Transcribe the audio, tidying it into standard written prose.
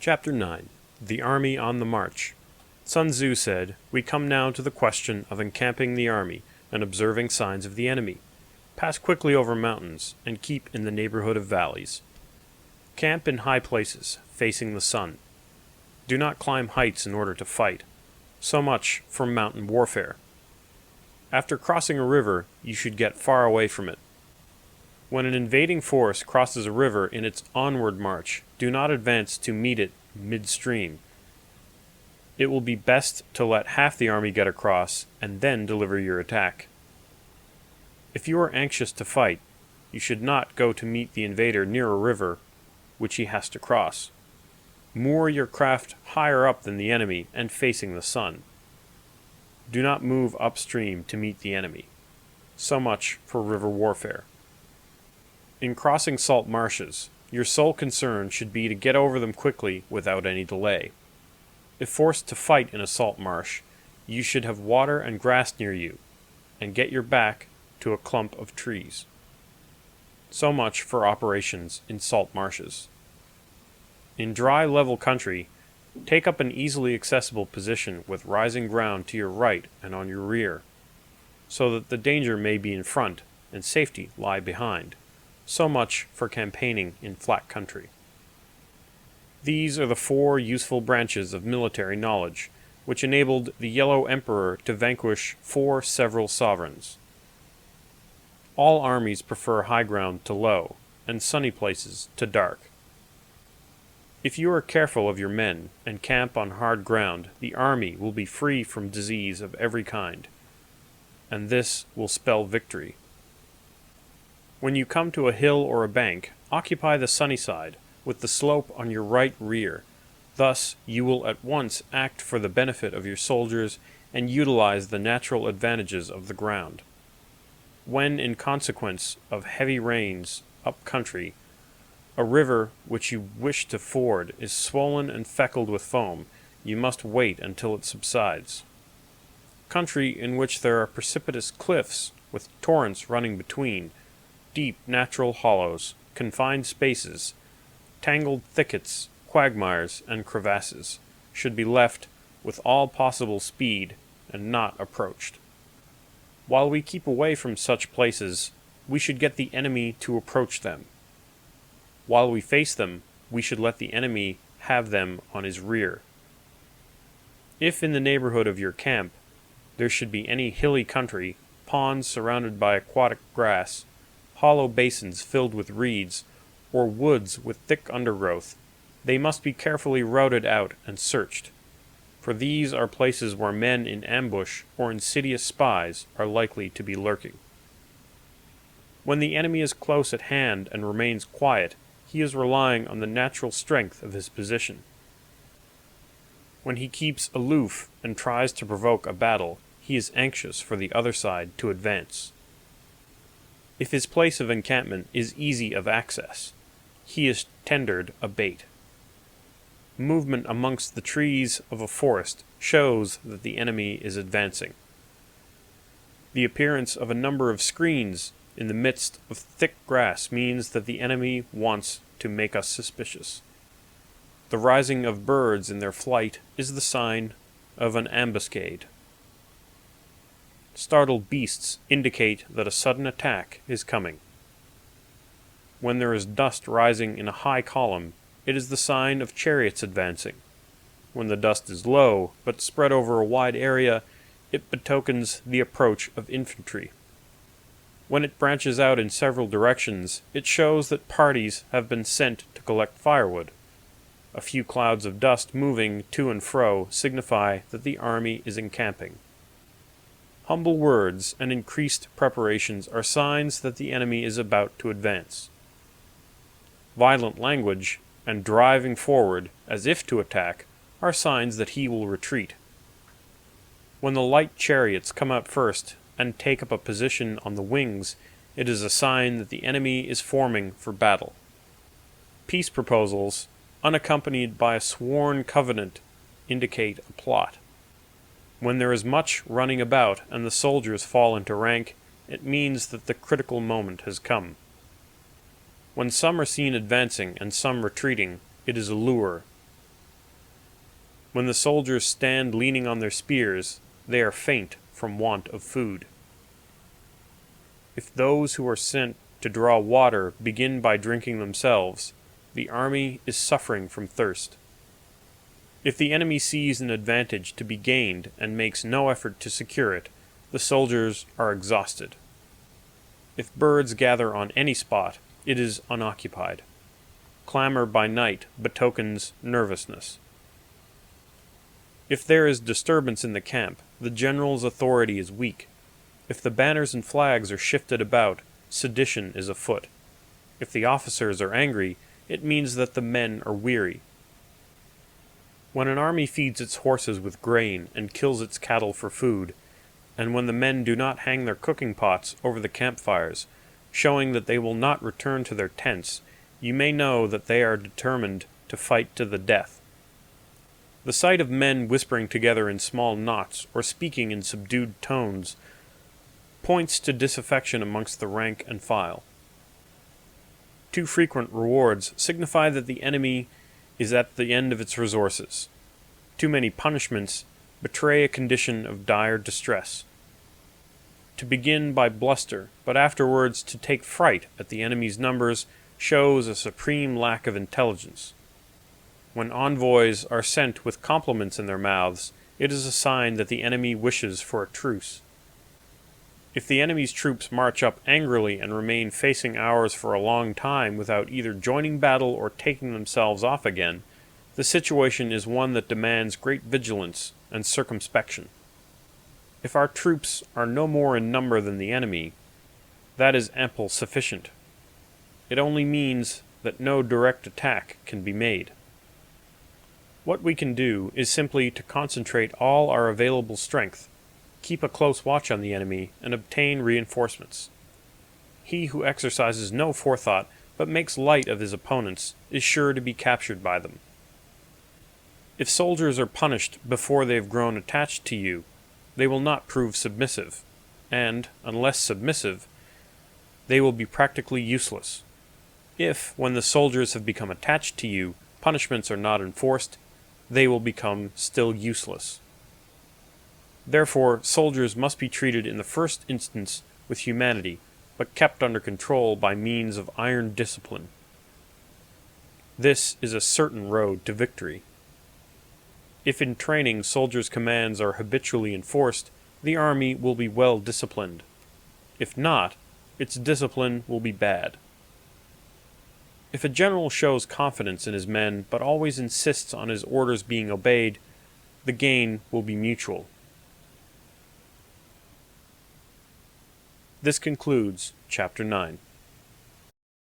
Chapter 9. The Army on the March. Sun Tzu said, "We come now to the question of encamping the army and observing signs of the enemy. Pass quickly over mountains and keep in the neighborhood of valleys. Camp in high places, facing the sun. Do not climb heights in order to fight. So much for mountain warfare. After crossing a river, you should get far away from it. When an invading force crosses a river in its onward march, do not advance to meet it midstream. It will be best to let half the army get across and then deliver your attack. If you are anxious to fight, you should not go to meet the invader near a river which he has to cross. Moor your craft higher up than the enemy and facing the sun. Do not move upstream to meet the enemy. So much for river warfare. In crossing salt marshes, your sole concern should be to get over them quickly without any delay. If forced to fight in a salt marsh, you should have water and grass near you, and get your back to a clump of trees. So much for operations in salt marshes. In dry, level country, take up an easily accessible position with rising ground to your right and on your rear, so that the danger may be in front and safety lie behind. So much for campaigning in flat country. These are the 4 useful branches of military knowledge, which enabled the Yellow Emperor to vanquish 4 several sovereigns. All armies prefer high ground to low, and sunny places to dark. If you are careful of your men and camp on hard ground, the army will be free from disease of every kind, and this will spell victory. When you come to a hill or a bank, occupy the sunny side, with the slope on your right rear. Thus you will at once act for the benefit of your soldiers and utilize the natural advantages of the ground. When, in consequence of heavy rains up country, a river which you wish to ford is swollen and feckled with foam, you must wait until it subsides. Country in which there are precipitous cliffs with torrents running between, deep natural hollows, confined spaces, tangled thickets, quagmires, and crevasses, should be left with all possible speed and not approached. While we keep away from such places, we should get the enemy to approach them. While we face them, we should let the enemy have them on his rear. If in the neighborhood of your camp there should be any hilly country, ponds surrounded by aquatic grass, hollow basins filled with reeds, or woods with thick undergrowth, they must be carefully routed out and searched, for these are places where men in ambush or insidious spies are likely to be lurking. When the enemy is close at hand and remains quiet, he is relying on the natural strength of his position. When he keeps aloof and tries to provoke a battle, he is anxious for the other side to advance. If his place of encampment is easy of access, he is tendered a bait. Movement amongst the trees of a forest shows that the enemy is advancing. The appearance of a number of screens in the midst of thick grass means that the enemy wants to make us suspicious. The rising of birds in their flight is the sign of an ambuscade. Startled beasts indicate that a sudden attack is coming. When there is dust rising in a high column, it is the sign of chariots advancing. When the dust is low, but spread over a wide area, it betokens the approach of infantry. When it branches out in several directions, it shows that parties have been sent to collect firewood. A few clouds of dust moving to and fro signify that the army is encamping. Humble words and increased preparations are signs that the enemy is about to advance. Violent language and driving forward, as if to attack, are signs that he will retreat. When the light chariots come out first and take up a position on the wings, it is a sign that the enemy is forming for battle. Peace proposals, unaccompanied by a sworn covenant, indicate a plot. When there is much running about and the soldiers fall into rank, it means that the critical moment has come. When some are seen advancing and some retreating, it is a lure. When the soldiers stand leaning on their spears, they are faint from want of food. If those who are sent to draw water begin by drinking themselves, the army is suffering from thirst. If the enemy sees an advantage to be gained and makes no effort to secure it, the soldiers are exhausted. If birds gather on any spot, it is unoccupied. Clamor by night betokens nervousness. If there is disturbance in the camp, the general's authority is weak. If the banners and flags are shifted about, sedition is afoot. If the officers are angry, it means that the men are weary. When an army feeds its horses with grain and kills its cattle for food, and when the men do not hang their cooking pots over the campfires, showing that they will not return to their tents, you may know that they are determined to fight to the death. The sight of men whispering together in small knots or speaking in subdued tones points to disaffection amongst the rank and file. Too frequent rewards signify that the enemy is at the end of its resources. Too many punishments betray a condition of dire distress. To begin by bluster, but afterwards to take fright at the enemy's numbers, shows a supreme lack of intelligence. When envoys are sent with compliments in their mouths, it is a sign that the enemy wishes for a truce. If the enemy's troops march up angrily and remain facing ours for a long time without either joining battle or taking themselves off again, the situation is one that demands great vigilance and circumspection. If our troops are no more in number than the enemy, that is ample sufficient. It only means that no direct attack can be made. What we can do is simply to concentrate all our available strength, keep a close watch on the enemy, and obtain reinforcements. He who exercises no forethought but makes light of his opponents is sure to be captured by them. If soldiers are punished before they have grown attached to you, they will not prove submissive, and, unless submissive, they will be practically useless. If, when the soldiers have become attached to you, punishments are not enforced, they will become still useless. Therefore, soldiers must be treated in the first instance with humanity, but kept under control by means of iron discipline. This is a certain road to victory. If in training soldiers' commands are habitually enforced, the army will be well disciplined. If not, its discipline will be bad. If a general shows confidence in his men but always insists on his orders being obeyed, the gain will be mutual. This concludes Chapter 9.